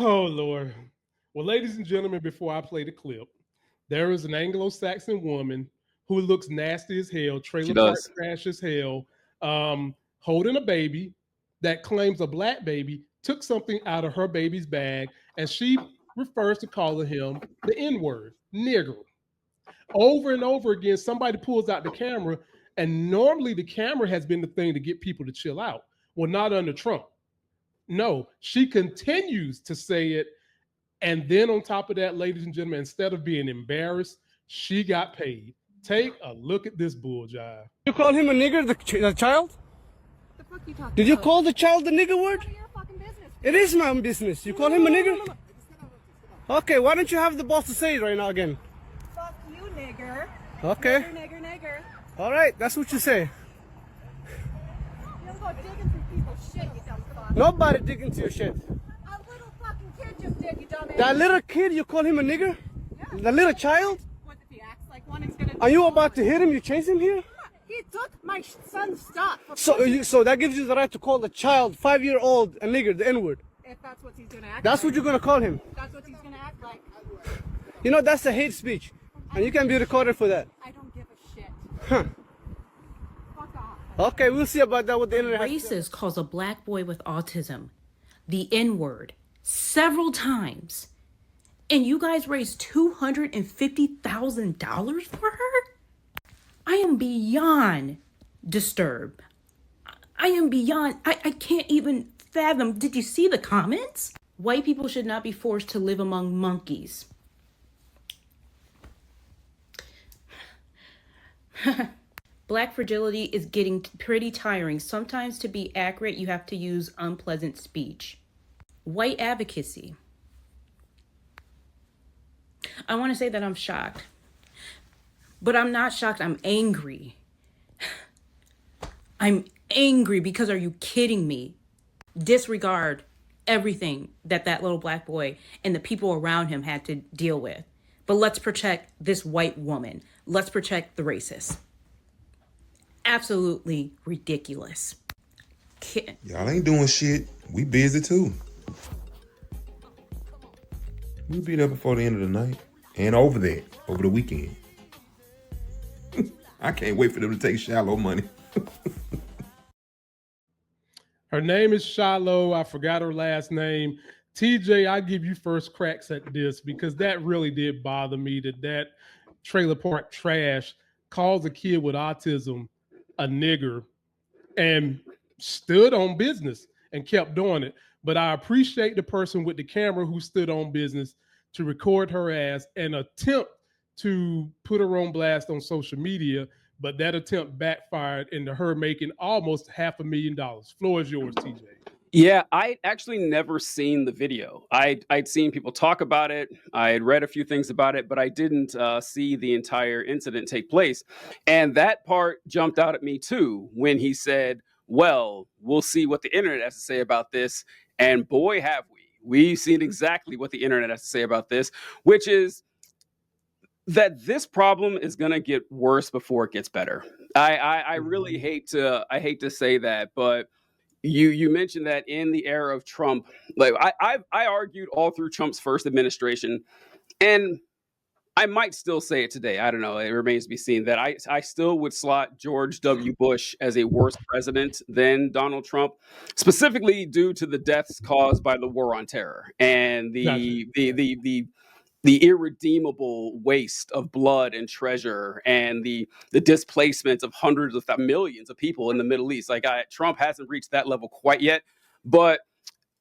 Oh Lord. Well, ladies and gentlemen, before I play the clip, there is an Anglo-Saxon woman who looks nasty as hell, She trailer park does. trash as hell, holding a baby that claims a black baby took something out of her baby's bag, and she refers to calling him the N-word, nigger. Over and over again, somebody pulls out the camera, and normally the camera has been the thing to get people to chill out. Well, not under Trump. No, she continues to say it. And then on top of that, ladies and gentlemen, instead of being embarrassed, she got paid. Take a look at this bull jive. You call him a nigger, the child? The fuck you talking Did you about? call the child the nigger word? None of your fucking business. It is my own business. You call him a nigger? Okay, why don't you have the boss to say it right now again? Fuck you, nigger. Okay. Nigger. All right, that's what you say. You don't go digging through people's shit, you dumb fuck. Nobody dig into your shit. A little fucking kid just did, you dumbass. That little kid, you call him a nigger? Yeah. The little child? What if he acts like one? He's gonna. Are you about to hit him? You chase him here? He took my son's stuff. So that gives you the right to call the child, 5-year-old, a nigger, the N-word. If that's what he's gonna act. That's like. what you're gonna call him. That's what he's gonna act like. You know, that's a hate speech. And you can be recorded for that. I don't give a shit. Huh. Fuck off. Okay, we'll see about that with the internet. Racist calls a black boy with autism the N-word several times. And you guys raised $250,000 for her? I am beyond disturbed. I am beyond, I can't even fathom. Did you see the comments? White people should not be forced to live among monkeys. Black fragility is getting pretty tiring. Sometimes to be accurate, you have to use unpleasant speech. White advocacy. I want to say that I'm shocked. But I'm not shocked, I'm angry. I'm angry because are you kidding me? Disregard everything that little black boy and the people around him had to deal with. But let's protect this white woman. Let's protect the racists. Absolutely ridiculous. Y'all ain't doing shit. We busy too. We'll be there before the end of the night. And over the weekend. I can't wait for them to take Shallow money. Her name is Shiloh. I forgot her last name. TJ, I give you first cracks at this because that really did bother me that trailer park trash calls a kid with autism a nigger and stood on business and kept doing it. But I appreciate the person with the camera who stood on business to record her ass and attempt to put her on blast on social media. But that attempt backfired into her making almost $500,000. Floor is yours, TJ. Yeah, I actually never seen the video. I'd seen people talk about it. I had read a few things about it, but I didn't see the entire incident take place. And that part jumped out at me too when he said, well, we'll see what the internet has to say about this. And boy, have we. We've seen exactly what the internet has to say about this, which is that this problem is going to get worse before it gets better. I really hate to say that, but you mentioned that in the era of Trump, like I argued all through Trump's first administration, and I might still say it today. I don't know. It remains to be seen that I still would slot George W. Bush as a worse president than Donald Trump, specifically due to the deaths caused by the war on terror and the irredeemable waste of blood and treasure and the displacement of hundreds of millions of people in the Middle East. Like Trump hasn't reached that level quite yet. But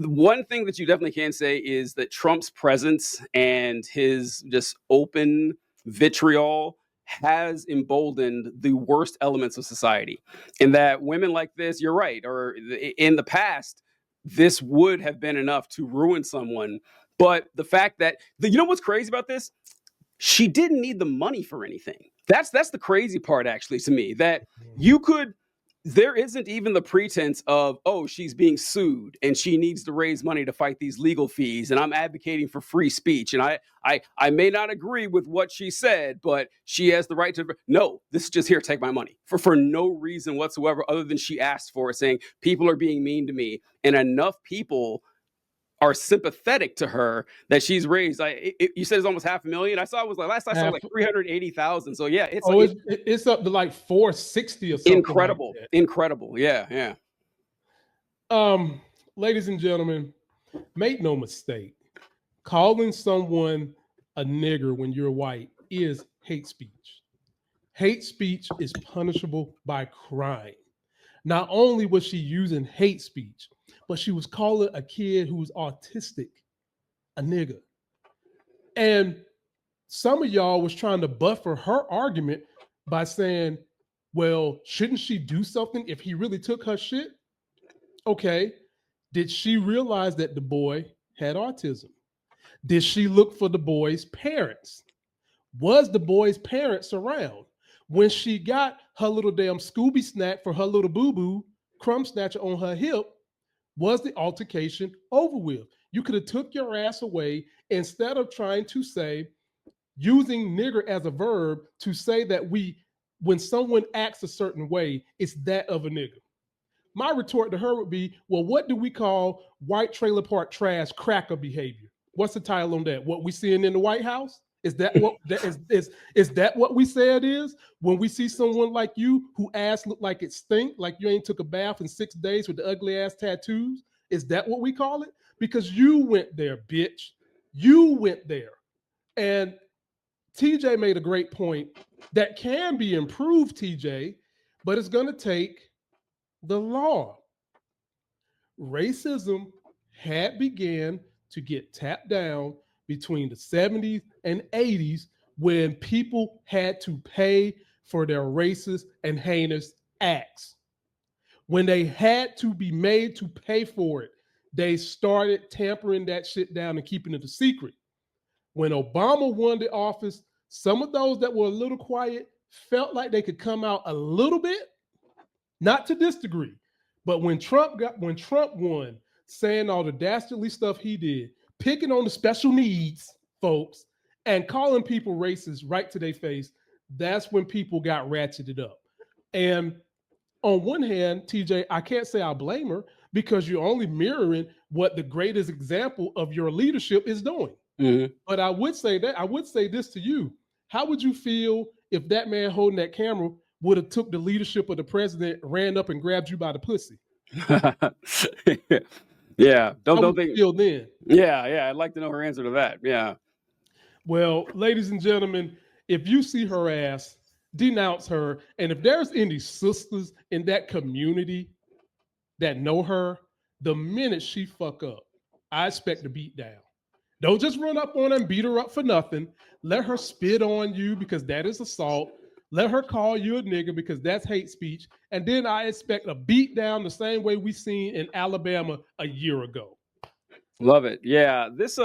the one thing that you definitely can say is that Trump's presence and his just open vitriol has emboldened the worst elements of society. And that women like this, you're right, or in the past, this would have been enough to ruin someone. But the fact that, you know what's crazy about this? She didn't need the money for anything. That's the crazy part, actually, to me, that there isn't even the pretense of, oh, she's being sued and she needs to raise money to fight these legal fees. And I'm advocating for free speech. And I may not agree with what she said, but she has the right to. No, this is just here, take my money for no reason whatsoever, other than she asked for it, saying people are being mean to me. And enough people are sympathetic to her that she's raised. You said it's almost 500,000. I saw it was like last I saw like 380,000. So yeah, it's like it's up to like 460 or something. incredible, like incredible. Yeah. Ladies and gentlemen, make no mistake, calling someone a nigger when you're white is hate speech. Hate speech is punishable by crime. Not only was she using hate speech, but she was calling a kid who was autistic a nigger. And some of y'all was trying to buffer her argument by saying, well, shouldn't she do something if he really took her shit? Okay. Did she realize that the boy had autism? Did she look for the boy's parents? Was the boy's parents around? When she got her little damn Scooby snack for her little boo-boo, crumb snatcher on her hip, was the altercation over with? You could have took your ass away instead of trying to say, using nigger as a verb to say that when someone acts a certain way, it's that of a nigger. My retort to her would be, well, what do we call white trailer park trash cracker behavior? What's the title on that? What we seeing in the White House? Is that what that is that what we say it is? When we see someone like you who ass look like it stink, like you ain't took a bath in 6 days with the ugly ass tattoos, is that what we call it? Because you went there, bitch. You went there. And TJ made a great point that can be improved, TJ, but it's going to take the law. Racism had began to get tapped down between the 70s and 80s when people had to pay for their racist and heinous acts. When they had to be made to pay for it, they started tampering that shit down and keeping it a secret. When Obama won the office, some of those that were a little quiet felt like they could come out a little bit, not to this degree. But when Trump won, saying all the dastardly stuff he did, picking on the special needs folks and calling people racist right to their face, that's when people got ratcheted up. And on one hand, TJ, I can't say I blame her because you're only mirroring what the greatest example of your leadership is doing. Mm-hmm. But I would say this to you. How would you feel if that man holding that camera would have took the leadership of the president, ran up and grabbed you by the pussy? Yeah. Don't think. Feel then. Yeah. I'd like to know her answer to that. Yeah. Well, ladies and gentlemen, if you see her ass, denounce her. And if there's any sisters in that community that know her, the minute she fuck up, I expect a beat down. Don't just run up on her and beat her up for nothing. Let her spit on you because that is assault. Let her call you a nigger because that's hate speech. And then I expect a beat down the same way we seen in Alabama a year ago. Love it. Yeah. This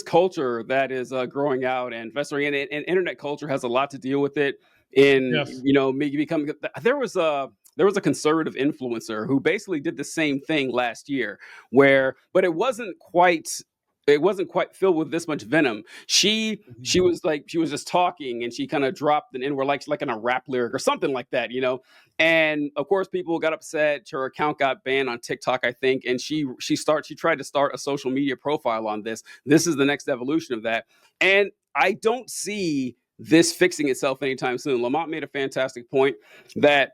culture that is growing out and festering, and internet culture has a lot to deal with it. Becoming. There was a conservative influencer who basically did the same thing last year, but it wasn't quite filled with this much venom. She was just talking and she kind of dropped an N-word like in a rap lyric or something like that, And of course, people got upset. Her account got banned on TikTok, I think, and she tried to start a social media profile on this. This is the next evolution of that, and I don't see this fixing itself anytime soon. Lamont made a fantastic point that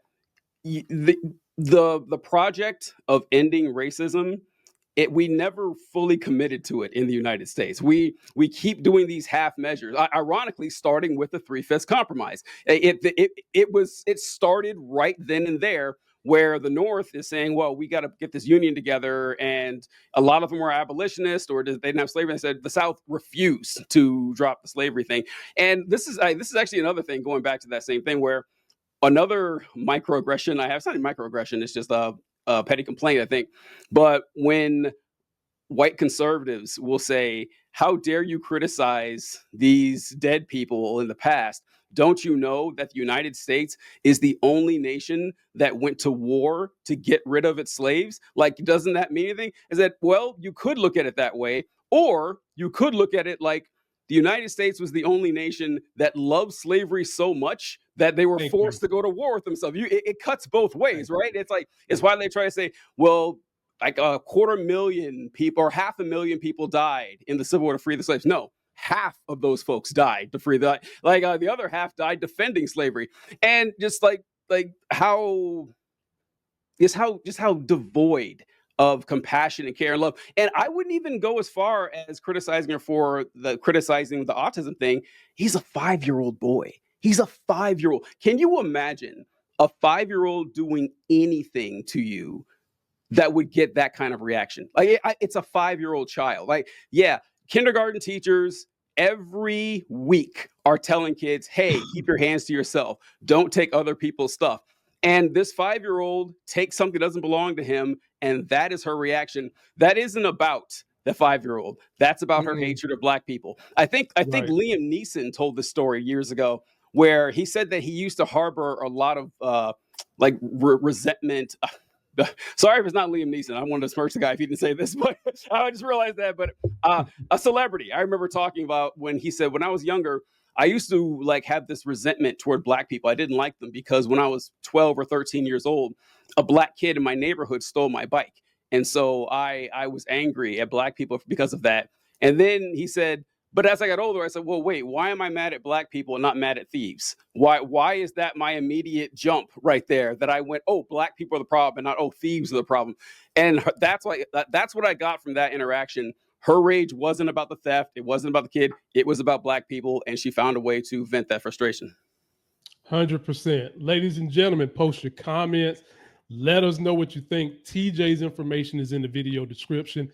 the project of ending racism, we never fully committed to it in the United States. We keep doing these half measures. Ironically, starting with the 3/5 compromise, it started right then and there, where the North is saying, well, we got to get this union together, and a lot of them were abolitionists or they didn't have slavery. They said the South refused to drop the slavery thing, and this is actually another thing going back to that same thing where another microaggression I have. It's not a microaggression. It's just a petty complaint, I think. But when white conservatives will say, how dare you criticize these dead people in the past? Don't you know that the United States is the only nation that went to war to get rid of its slaves? Like, doesn't that mean anything? Is that, well, you could look at it that way, or you could look at it like the United States was the only nation that loved slavery so much that they were forced to go to war with themselves. It cuts both ways, right? It's why they try to say, well, like 250,000 people or 500,000 people died in the Civil War to free the slaves. No, half of those folks died to free the the other half died defending slavery. And just how devoid of compassion and care and love. And I wouldn't even go as far as criticizing her for criticizing the autism thing. He's a 5-year-old boy. He's a 5-year-old. Can you imagine a 5-year-old doing anything to you that would get that kind of reaction? It's a 5-year-old child. Kindergarten teachers every week are telling kids, hey, keep your hands to yourself. Don't take other people's stuff. And this 5-year-old takes something that doesn't belong to him, and that is her reaction. That isn't about the 5-year-old. That's about her hatred of Black people. I think Liam Neeson told this story years ago, where he said that he used to harbor a lot of resentment. Sorry if it's not Liam Neeson. I wanted to smirch the guy if he didn't say this, but I just realized that. But a celebrity, I remember talking about when he said, when I was younger, I used to have this resentment toward Black people. I didn't like them because when I was 12 or 13 years old, a Black kid in my neighborhood stole my bike. And so I was angry at Black people because of that. And then he said, but as I got older, I said, well, wait, why am I mad at Black people and not mad at thieves? Why is that my immediate jump right there, that I went, oh, Black people are the problem and not, oh, thieves are the problem? And that's what I got from that interaction. Her rage wasn't about the theft. It wasn't about the kid. It was about Black people. And she found a way to vent that frustration. 100%. Ladies and gentlemen, post your comments. Let us know what you think. TJ's information is in the video description.